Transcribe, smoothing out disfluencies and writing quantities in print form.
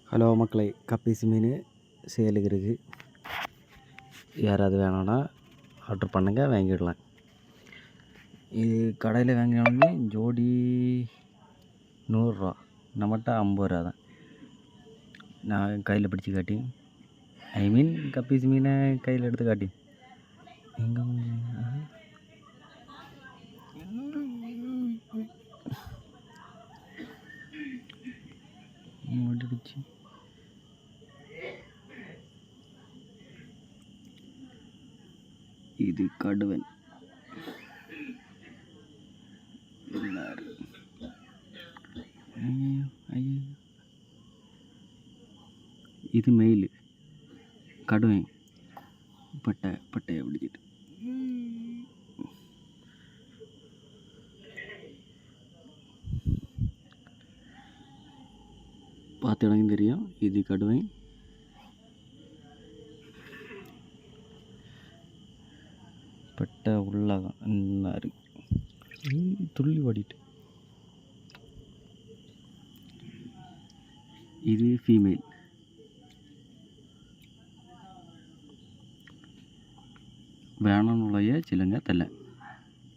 Hello மக்களை, guppies மீன் சேலுக்கு இருக்குது. யாராவது வேணும்னா ஆர்ட்ரு பண்ணுங்கள், வாங்கிடலாம். இது கடையில் வாங்கினாலுமே ஜோடி 100 ரூபா, நம்மகிட்ட 50 ரூபா தான். நான் கையில் பிடிச்சி காட்டி, கப்பீஸ் மீனை கையில் எடுத்து காட்டி எங்கே முடிச்சு. இது கடுவன். இது மெயில் கடுவன். பட்டையை பிடிச்சிட்டு பார்த்து எனக்கு தெரியும். இது கடுவன். பட்டை உள்ளாக துள்ளி ஓடிட்டு. இது ஃபீமேல். வேணும்னுடைய சிலங்க தலை.